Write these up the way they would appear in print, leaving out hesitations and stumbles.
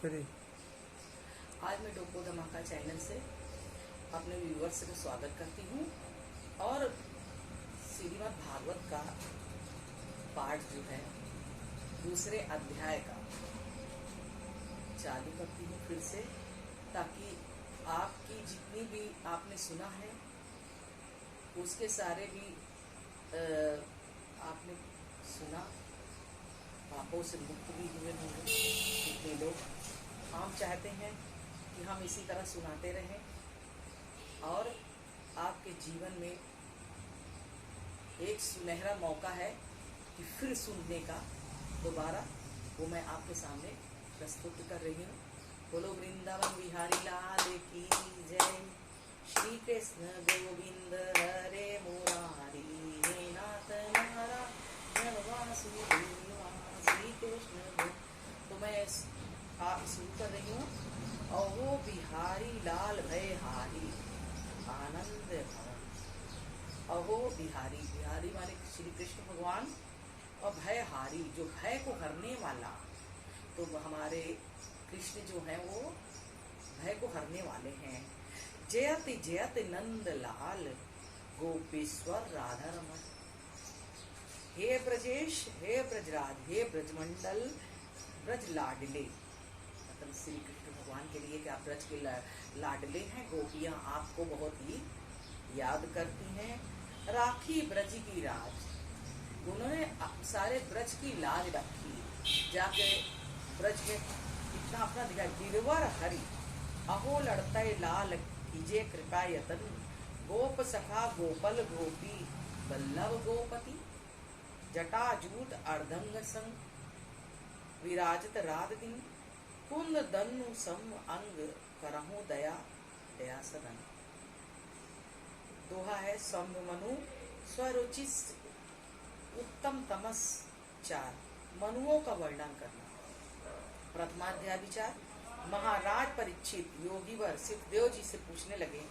करें। आज मैं डोको धमाका चैनल से अपने व्यूवर्स का स्वागत करती हूँ और श्रीमद् भागवत का पाठ जो है दूसरे अध्याय का चालू करती हूँ फिर से, ताकि आपकी जितनी भी आपने सुना है उसके सारे भी आपने सुना, पापों से मुक्त भी हुए होंगे कितने लोग। हम चाहते हैं कि हम इसी तरह सुनाते रहें और आपके जीवन में एक सुनहरा मौका है कि फिर सुनने का दोबारा, वो मैं आपके सामने प्रस्तुत कर रही हूँ। बोलो वृंदावन बिहारी लाल की जय। श्री कृष्ण गोविंद हरे मुरारी, हे नाथ नारायण वासुदेव श्री कृष्ण। तो मैं शुरू कर रही हूँ। अहो बिहारी लाल भय हारी आनंद भवन। अहो बिहारी, बिहारी माने श्री कृष्ण भगवान, और भय हारी जो भय को हरने वाला। तो हमारे कृष्ण जो है वो भय को हरने वाले हैं। जयति जयति नंद लाल गोपेश्वर राधा रमन। हे ब्रजेश, हे ब्रजराज, हे ब्रजमंडल ब्रज लाडले। मतलब श्री कृष्ण भगवान के लिए क्या ब्रज के लाडले हैं। गोपियां आपको बहुत ही याद करती हैं। राखी ब्रज की राज, उन्होंने सारे ब्रज की लाज रखी। जाके ब्रज में इतना अपना दिखा। गिरवर हरि अहो लड़ते लाल कीजे कृपा यतन। गोप सखा गोपल गोपी बल्लभ गोपति। जटाजूट अर्धंग संग विराजत रात दिन। कुंद दन्नु सम अंग करहु दया दया सदन। दोहा है सम्भ मनु स्वरुचिस उत्तम तमस चार। मनुओं का वर्णन करना। प्रथमाध्याय विचार। महाराज परीक्षित योगीवर सिद्धदेव जी से पूछने लगे,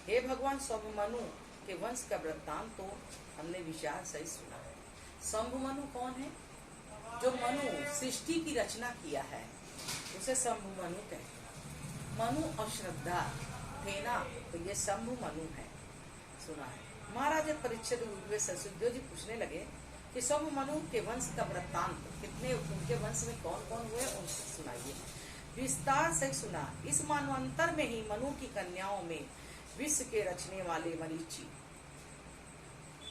हे भगवान, सम्भ मनु के वंश का वृत्तांत तो हमने विचार सही सुना है। सम्भ मनु कौन है? जो मनु सृष्टि की रचना किया है उसे सम्भ मनु कहते हैं। मनु अश्रद्धा थे ना, तो ये सम्भ मनु है, सुना है। महाराज परीक्षित सुखदेव जी पूछने लगे कि सम्भ मनु के वंश का वृत्तांत कितने, उनके वंश में कौन कौन हुए उनसे सुनाइए। विस्तार से सुना। इस मानवंतर में ही मनु की कन्याओं में विश्व के रचने वाले मरीचि।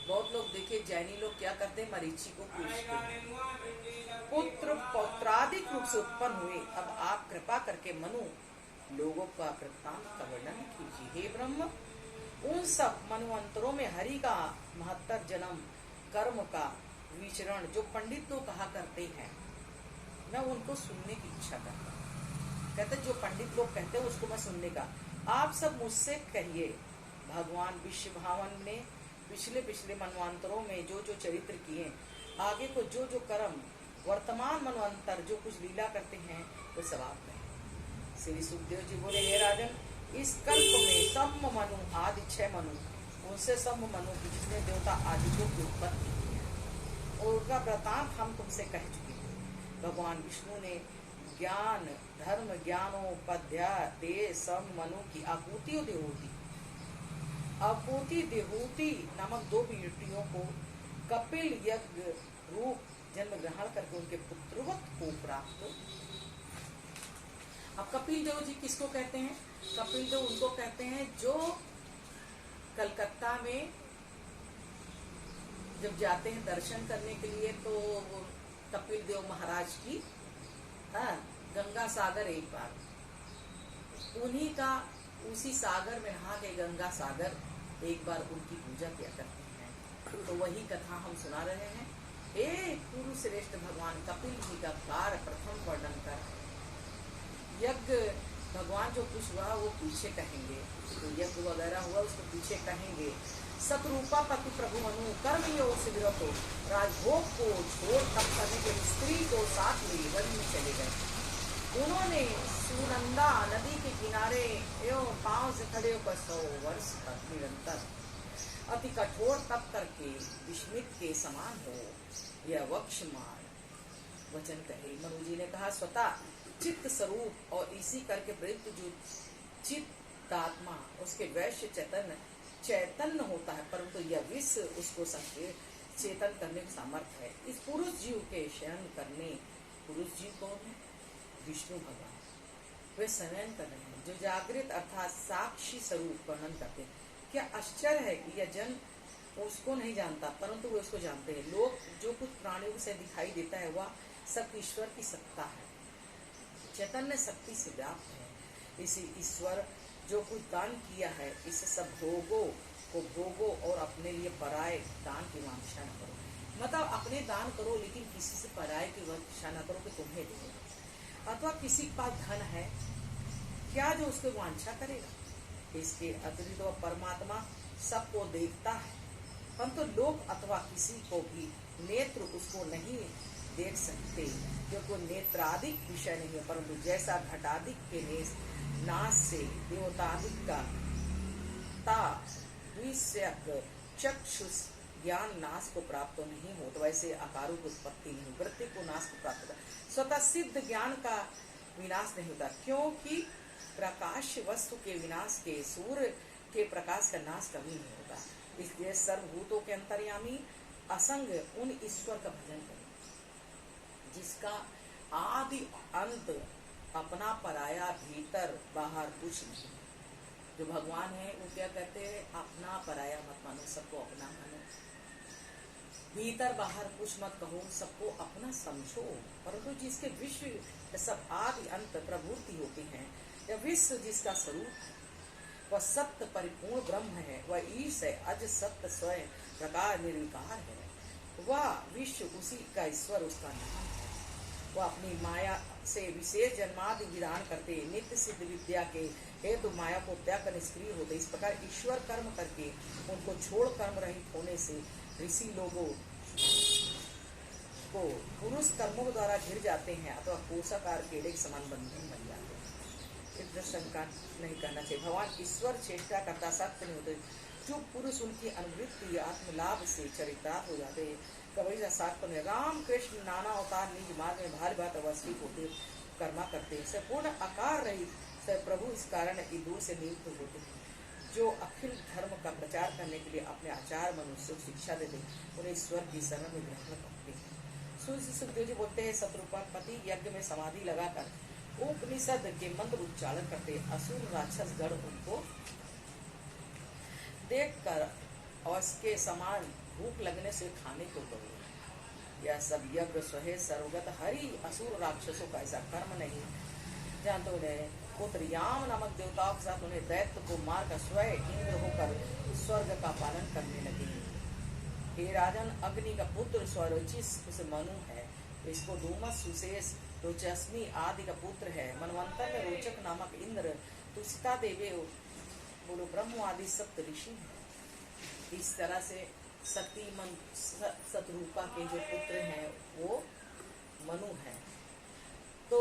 बहुत लोग देखिए जैनी लोग क्या करते हैं, मरीचि को पूजते हैं। पुत्र पौत्रादिक रूप से उत्पन्न हुए। अब आप कृपा करके मनु लोगों का वृत्तांत का वर्णन कीजिए। हे ब्रह्म, उन सब मनुवंतरों में हरि का महत्तर जन्म कर्म का विचरण जो पंडित लोग कहा करते हैं, मैं उनको सुनने की इच्छा करता हूँ। कहते जो पंडित लोग कहते हैं उसको मैं सुनने का। आप सब मुझसे कहिए, भगवान विश्व भावन ने पिछले मनवंतरों में जो जो चरित्र किए, आगे को जो जो कर्म, वर्तमान मनवंतर जो कुछ लीला करते हैं, वो सब आप कहें। श्री सुखदेव जी बोले, हे राजन, इस कल्प में सम्भ मनु आदि 6 मनु, उनसे सम्भ मनु की जिसने देवता आदि को उत्पत्ति की है, और उनका वृतांत हम तुमसे कह चुके हैं। भगवान विष्णु ने ज्ञान धर्म ज्ञानोपाध्याय दे सम्भ मनु की आपूति और देहूति, आपूति देहूति नामक 2 बेटियों को कपिल यज्ञ रूप जन्म ग्रहण करके उनके पुत्रवत को प्राप्त। अब कपिल देव जी किसको कहते हैं? कपिल देव उनको कहते हैं जो कलकत्ता में जब जाते हैं दर्शन करने के लिए, तो कपिल देव महाराज की गंगा सागर एक बार, उन्हीं का उसी सागर में नहा के गंगा सागर एक बार उनकी पूजा किया करते हैं। तो वही कथा हम सुना रहे हैं। हे कुरु श्रेष्ठ भगवान कपिल जी का कार्य प्रथम वर्णन कर। यज्ञ भगवान जो कुछ हुआ वो पीछे कहेंगे, तो यज्ञ वगैरह हुआ उसको पीछे कहेंगे। सतरूपा पति प्रभु मनु कर्मयोग से विरत हो, राजभोग को छोड़ तप करने के स्त्री को साथ में वन में चले गए। उन्होंने सुनंदा नदी के किनारे एवं पांव से खड़े होकर 100 वर्ष तक निरंतर अति कठोर तप करके विस्मित के समान हो यह वक्षमान वचन कहे। मनु जी ने कहा, स्वतः चित्त स्वरूप और इसी करके प्रयुक्त जो चित्तात्मा उसके वैश्य चैतन्य होता है, परंतु यह विश्व उसको चेतन करने का सामर्थ्य है। इस पुरुष जीव के शयन करने, पुरुष जीव कौन है? विष्णु भगवान। वे शयन कर रहे हैं, जो जागृत अर्थात साक्षी स्वरूप वर्णन करते हैं। क्या आश्चर्य है कि यह जन उसको नहीं जानता, परंतु वे उसको जानते हैं। लोग जो कुछ प्राणियों से दिखाई देता है वह सब ईश्वर की सत्ता है, चैतन्य शक्ति से व्याप्त है। इसी ईश्वर जो कुछ दान किया है, इसे सब भोगो को भोगो और अपने लिए पराये दान की वांछा न करो। मतलब अपने दान करो, लेकिन किसी से पराये की वांछा न करो कि तुम्हें देगा। अथवा किसी के पास धन है, क्या जो उसकी वांछा करेगा? इसके अतिरिक्त वह परमात्मा सबको देखता है, परंतु लोग अथवा किसी को भी नेत्र उसको नहीं देख सकते, क्योंकि नेत्रादिक विषय नहीं है। परंतु जैसा घटादिक के नाश से देवतादिक का चक्षुष ज्ञान नाश को प्राप्त नहीं होता, वैसे आकारों की उत्पत्ति नहीं, वृत्ति को नाश को प्राप्त होता। स्वतः सिद्ध ज्ञान का विनाश नहीं होता, क्योंकि प्रकाश वस्तु के विनाश के सूर्य के प्रकाश का नाश कभी नहीं होता। इसलिए सर्वभूतों के अंतर्यामी असंग उन ईश्वर का भजन करें जिसका आदि अंत अपना पराया भीतर बाहर कुछ नहीं। जो भगवान है वो क्या कहते हैं? अपना पराया मत मानो, सबको अपना मानो। भीतर बाहर कुछ मत कहो, सबको अपना समझो। परंतु जिसके विश्व सब आदि अंत प्रभुति होती हैं, या विश्व जिसका स्वरूप वह सत्य परिपूर्ण ब्रह्म है, वह ईश है, अज सत्य स्वयं प्रकार निर्विकार है। वह विश्व उसी का ईश्वर उसका नाम है। वह अपनी माया से विशेष जन्मादि विधान करते, नित्य सिद्ध विद्या के हेतु माया को त्याग कर निष्क्रिय होते। इस प्रकार ईश्वर कर्म करके उनको छोड़ कर्म रहित होने से ऋषि लोगों को पुरुष कर्मों द्वारा घिर जाते हैं, अथवा कोषाकार केड़े के समान बंधन बन जाते हैं। इतना शंका नहीं करना चाहिए। भगवान ईश्वर चेष्टा करता सत्य नहीं होते। जो पुरुष उनकी अनुवृत्ति आत्मलाभ से चरितार्थ हो जाते हैं, कबीर सात में राम कृष्ण नाना अवतार निज मार्ग में भारी बात अवस्थित होते कर्मा करते हैं, से पूर्ण आकार रहित से प्रभु इस कारण दूर से नियुक्त होते हैं। जो अखिल धर्म का प्रचार करने के लिए अपने आचार मनुष्य को शिक्षा देते, उन्हें ईश्वर की शरण में ग्रहण करते हैं। सुखदेव जी बोलते हैं, शत्रुपति यज्ञ में समाधि लगाकर उपनिषद के मंत्र उच्चारण करते, असुर राक्षस गण उनको देखकर और इसके समान भूख लगने से खाने को करो। यह सब यज्ञ स्वहे सर्वगत हरि, असुर राक्षसों का ऐसा कर्म नहीं। जानते उन्हें पुत्र याम नामक देवताओं के साथ उन्हें दैत्य को मारकर स्वयं इंद्र होकर स्वर्ग का पालन करने लगे। हे राजन, अग्नि का पुत्र स्वरोचिस उस मनु है, इसको धूमस सुशेष रोचस्मी आदि का पुत्र है। मनवंतर में रोचक नामक इंद्र, तुषिता देवे बोलो ब्रह्म आदि सप्त ऋषि है। इस तरह से सती मन शत्रुपा के जो पुत्र हैं वो मनु है। तो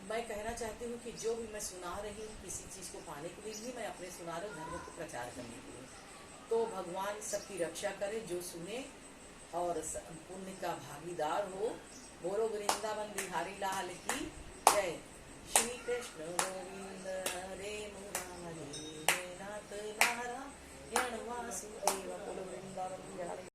मैं कहना चाहती हूँ कि जो भी मैं सुना रही हूँ किसी चीज को पाने के लिए नहीं, मैं अपने सुना रही हूँ धर्म को प्रचार करने के लिए। तो भगवान सबकी रक्षा करे, जो सुने और पुण्य का भागीदार हो। बोलो वृंदावन बिहारी लाल की जय। श्री कृष्ण गोविंद हरे मुरारी नाथ नारायण वासुदेव। बोलो वृंदावन बिहारी।